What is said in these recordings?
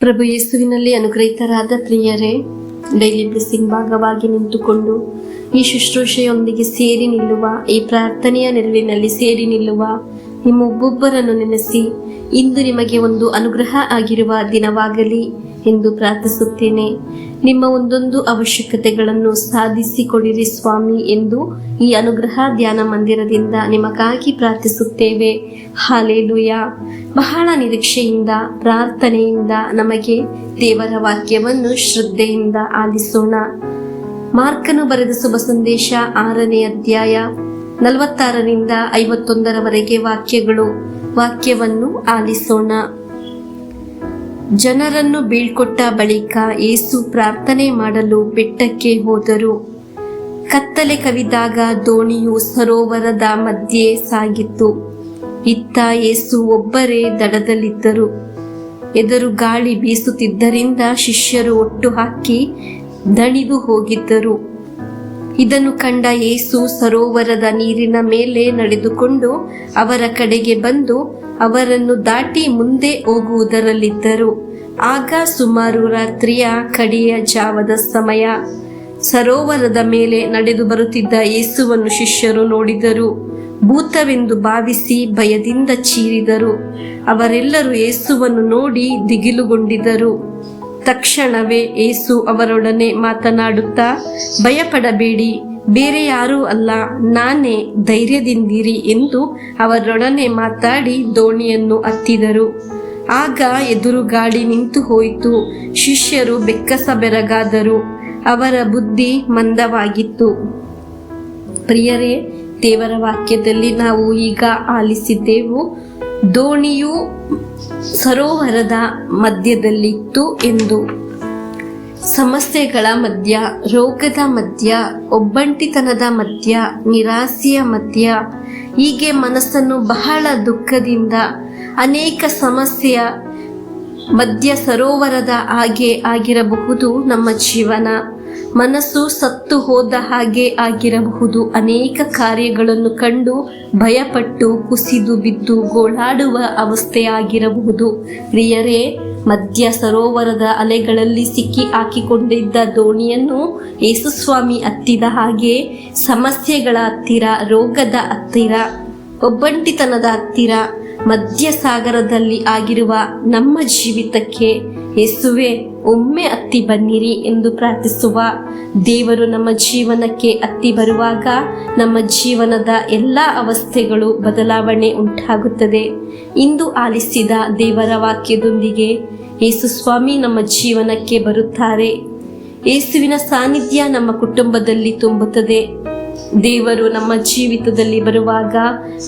ಪ್ರಭು ಯೇಸುವಿನಲ್ಲಿ ಅನುಗ್ರಹಿತರಾದ ಪ್ರಿಯರೇ, daily blessing ಭಾಗವಾಗಿ ನಿಂತುಕೊಂಡು ಈ ಶುಶ್ರೂಷೆಯೊಂದಿಗೆ ಸೇರಿ ನಿಲ್ಲುವ, ಈ ಪ್ರಾರ್ಥನೆಯ ನೆರಳಿನಲ್ಲಿ ಸೇರಿ ನಿಲ್ಲುವ ನಿಮ್ಮ ಒಬ್ಬೊಬ್ಬರನ್ನು ನೆನೆಸಿ ಇಂದು ನಿಮಗೆ ಒಂದು ಅನುಗ್ರಹ ಆಗಿರುವ ದಿನವಾಗಲಿ ಎಂದು ಪ್ರಾರ್ಥಿಸುತ್ತೇನೆ. ನಿಮ್ಮ ಒಂದೊಂದು ಅವಶ್ಯಕತೆಗಳನ್ನು ಸಾಧಿಸಿಕೊಡಿರಿ ಸ್ವಾಮಿ ಎಂದು ಈ ಅನುಗ್ರಹ ಧ್ಯಾನ ಮಂದಿರದಿಂದ ನಿಮಗಾಗಿ ಪ್ರಾರ್ಥಿಸುತ್ತೇವೆ. ಹಾಲೆಲೂಯ. ಬಹಳ ನಿರೀಕ್ಷೆಯಿಂದ, ಪ್ರಾರ್ಥನೆಯಿಂದ ನಮಗೆ ದೇವರ ವಾಕ್ಯವನ್ನು ಶ್ರದ್ಧೆಯಿಂದ ಆಲಿಸೋಣ. ಮಾರ್ಕನು ಬರೆದ ಶುಭ ಸಂದೇಶ 6ನೇ ಅಧ್ಯಾಯ 46ರಿಂದ 51ರವರೆಗೆ ವಾಕ್ಯವನ್ನು ಆಲಿಸೋಣ. ಜನರನ್ನು ಬೀಳ್ಕೊಟ್ಟ ಬಳಿಕ ಯೇಸು ಪ್ರಾರ್ಥನೆ ಮಾಡಲು ಬೆಟ್ಟಕ್ಕೆ ಹೋದರು. ಕತ್ತಲೆ ಕವಿದಾಗ ದೋಣಿಯು ಸರೋವರದ ಮಧ್ಯೆ ಸಾಗಿತ್ತು. ಇತ್ತ ಯೇಸು ಒಬ್ಬರೇ ದಡದಲ್ಲಿದ್ದರು. ಎದುರು ಗಾಳಿ ಬೀಸುತ್ತಿದ್ದರಿಂದ ಶಿಷ್ಯರು ಒಟ್ಟು ಹಾಕಿ ದಣಿದು ಹೋಗಿದ್ದರು. ಇದನ್ನು ಕಂಡ ಯೇಸು ಸರೋವರದ ನೀರಿನ ಮೇಲೆ ನಡೆದುಕೊಂಡು ಅವರ ಕಡೆಗೆ ಬಂದು ಅವರನ್ನು ದಾಟಿ ಮುಂದೆ ಹೋಗುವುದರಲ್ಲಿದ್ದರು. ಆಗ ಸುಮಾರು ರಾತ್ರಿಯ ಕಡೆಯ ಜಾವದ ಸಮಯ. ಸರೋವರದ ಮೇಲೆ ನಡೆದು ಬರುತ್ತಿದ್ದ ಯೇಸುವನ್ನು ಶಿಷ್ಯರು ನೋಡಿದರು. ಭೂತವೆಂದು ಭಾವಿಸಿ ಭಯದಿಂದ ಚೀರಿದರು. ಅವರೆಲ್ಲರೂ ಯೇಸುವನ್ನು ನೋಡಿ ದಿಗಿಲುಗೊಂಡಿದ್ದರು. ತಕ್ಷಣವೇ ಯೇಸು ಅವರೊಡನೆ ಮಾತನಾಡುತ್ತಾ, ಭಯಪಡಬೇಡಿ, ಬೇರೆ ಯಾರೂ ಅಲ್ಲ, ನಾನೇ, ಧೈರ್ಯದಿಂದಿರಿ ಎಂದು ಅವರೊಡನೆ ಮಾತಾಡಿ ದೋಣಿಯನ್ನು ಹತ್ತಿದರು. ಆಗ ಎದುರು ಗಾಳಿ ನಿಂತು ಹೋಯಿತು. ಶಿಷ್ಯರು ಬೆಕ್ಕಸಬೆರಗಾದರು. ಅವರ ಬುದ್ಧಿ ಮಂದವಾಗಿತ್ತು. ಪ್ರಿಯರೇ, ದೇವರ ವಾಕ್ಯದಲ್ಲಿ ನಾವು ಈಗ ಆಲಿಸಿದ್ದೆವು, ದೋಣಿಯು ಸರೋವರದ ಮಧ್ಯದಲ್ಲಿತ್ತು ಎಂದು. ಸಮಸ್ಯೆಗಳ ಮಧ್ಯ, ರೋಗದ ಮಧ್ಯ, ಒಬ್ಬಂಟಿತನದ ಮಧ್ಯ, ನಿರಾಸೆಯ ಮಧ್ಯ, ಹೀಗೆ ಮನಸ್ಸನ್ನು ಬಹಳ ದುಃಖದಿಂದ ಅನೇಕ ಸಮಸ್ಯೆಯ ಮಧ್ಯ ಸರೋವರದ ಹಾಗೆ ಆಗಿರಬಹುದು ನಮ್ಮ ಜೀವನ. ಮನಸ್ಸು ಸತ್ತು ಹೋದ ಹಾಗೆ ಆಗಿರಬಹುದು. ಅನೇಕ ಕಾರ್ಯಗಳನ್ನು ಕಂಡು ಭಯಪಟ್ಟು ಕುಸಿದು ಬಿದ್ದು ಗೋಳಾಡುವ ಅವಸ್ಥೆ ಆಗಿರಬಹುದು. ಪ್ರಿಯರೇ, ಮಧ್ಯ ಸರೋವರದ ಅಲೆಗಳಲ್ಲಿ ಸಿಕ್ಕಿ ಹಾಕಿಕೊಂಡಿದ್ದ ದೋಣಿಯನ್ನು ಯೇಸುಸ್ವಾಮಿ ಹತ್ತಿದ ಹಾಗೆ ಸಮಸ್ಯೆಗಳ ಹತ್ತಿರ, ರೋಗದ ಹತ್ತಿರ, ಒಬ್ಬಂಟಿತನದ ಹತ್ತಿರ, ಮಧ್ಯ ಸಾಗರದಲ್ಲಿ ಆಗಿರುವ ನಮ್ಮ ಜೀವಿತಕ್ಕೆ ಯೇಸುವೆ ಒಮ್ಮೆ ಹತ್ತಿ ಬನ್ನಿರಿ ಎಂದು ಪ್ರಾರ್ಥಿಸುವ. ದೇವರು ನಮ್ಮ ಜೀವನಕ್ಕೆ ಹತ್ತಿ ಬರುವಾಗ ನಮ್ಮ ಜೀವನದ ಎಲ್ಲ ಅವಸ್ಥೆಗಳು ಬದಲಾವಣೆ ಉಂಟಾಗುತ್ತದೆ. ಇಂದು ಆಲಿಸಿದ ದೇವರ ವಾಕ್ಯದೊಂದಿಗೆ ಯೇಸುಸ್ವಾಮಿ ನಮ್ಮ ಜೀವನಕ್ಕೆ ಬರುತ್ತಾರೆ. ಯೇಸುವಿನ ಸಾನ್ನಿಧ್ಯ ನಮ್ಮ ಕುಟುಂಬದಲ್ಲಿ ತುಂಬುತ್ತದೆ. ದೇವರು ನಮ್ಮ ಜೀವಿತದಲ್ಲಿ ಬರುವಾಗ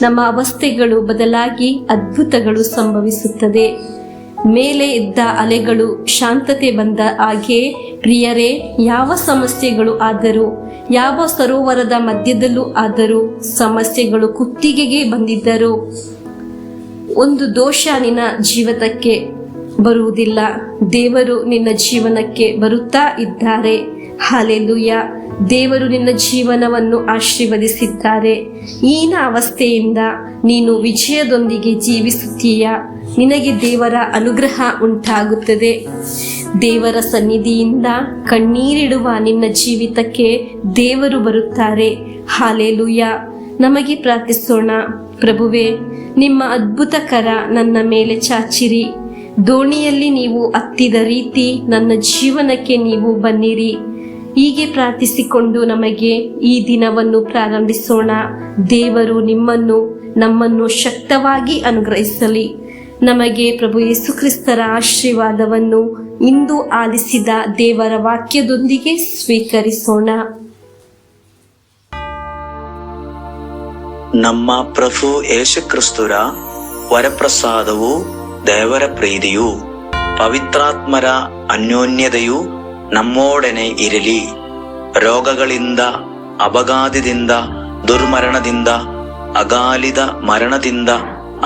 ನಮ್ಮ ಅವಸ್ಥೆಗಳು ಬದಲಾಗಿ ಅದ್ಭುತಗಳು ಸಂಭವಿಸುತ್ತದೆ. ಮೇಲೆ ಎದ್ದ ಅಲೆಗಳು ಶಾಂತತೆ ಬಂದ ಹಾಗೆ ಪ್ರಿಯರೇ, ಯಾವ ಸಮಸ್ಯೆಗಳು ಆದರೂ, ಯಾವ ಸರೋವರದ ಮಧ್ಯದಲ್ಲೂ ಆದರೂ, ಸಮಸ್ಯೆಗಳು ಕುತ್ತಿಗೆಗೆ ಬಂದಿದ್ದರೂ ಒಂದು ದೋಷ ನಿನ್ನ ಜೀವಿತಕ್ಕೆ ಬರುವುದಿಲ್ಲ. ದೇವರು ನಿನ್ನ ಜೀವನಕ್ಕೆ ಬರುತ್ತಾ ಇದ್ದಾರೆ. ಹಾಲೆಲೂಯ. ದೇವರು ನಿನ್ನ ಜೀವನವನ್ನು ಆಶೀರ್ವದಿಸಿದ್ದಾರೆ. ಈನ ಅವಸ್ಥೆಯಿಂದ ನೀನು ವಿಜಯದೊಂದಿಗೆ ಜೀವಿಸುತ್ತೀಯ. ನಿನಗೆ ದೇವರ ಅನುಗ್ರಹ ಉಂಟಾಗುತ್ತದೆ. ದೇವರ ಸನ್ನಿಧಿಯಿಂದ ಕಣ್ಣೀರಿಡುವ ನಿನ್ನ ಜೀವಿತಕ್ಕೆ ದೇವರು ಬರುತ್ತಾರೆ. ಹಾಲೆಲೂಯ. ನಮಗೆ ಪ್ರಾರ್ಥಿಸೋಣ. ಪ್ರಭುವೇ, ನಿಮ್ಮ ಅದ್ಭುತಕರ ನನ್ನ ಮೇಲೆ ಚಾಚಿರಿ. ದೋಣಿಯಲ್ಲಿ ನೀವು ಹತ್ತಿದ ರೀತಿ ನನ್ನ ಜೀವನಕ್ಕೆ ನೀವು ಬನ್ನಿರಿ. ಹೀಗೆ ಪ್ರಾರ್ಥಿಸಿಕೊಂಡು ನಮಗೆ ಈ ದಿನವನ್ನು ಪ್ರಾರಂಭಿಸೋಣ. ದೇವರು ನಮ್ಮನ್ನು ಶಕ್ತವಾಗಿ ಅನುಗ್ರಹಿಸಲಿ. ನಮಗೆ ಪ್ರಭು ಯೇಸು ಕ್ರಿಸ್ತರ ಆಶೀರ್ವಾದವನ್ನು ಇಂದು ಆಲಿಸಿದ ದೇವರ ವಾಕ್ಯದೊಂದಿಗೆ ಸ್ವೀಕರಿಸೋಣ. ನಮ್ಮ ಪ್ರಭು ಯೇಸು ಕ್ರಿಸ್ತರ ವರಪ್ರಸಾದವು, ದೇವರ ಪ್ರೀತಿಯು, ಪವಿತ್ರಾತ್ಮರ ಅನ್ಯೋನ್ಯತೆಯು ನಮ್ಮೊಡನೆ ಇರಲಿ. ರೋಗಗಳಿಂದ, ಅಪಘಾತದಿಂದ, ದುರ್ಮರಣದಿಂದ, ಅಗಾಲಿದ ಮರಣದಿಂದ,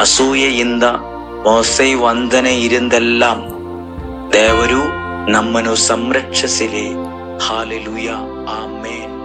ಅಸೂಯೆಯಿಂದ, ಮೋಸೆ ವಂದನೆಯಿಂದೆല്ലാം ದೇವರು ನಮ್ಮನ್ನು ಸಂರಕ್ಷಿಸಲಿ. ಹಾಲೆಲೂಯ. ಆಮೆನ್.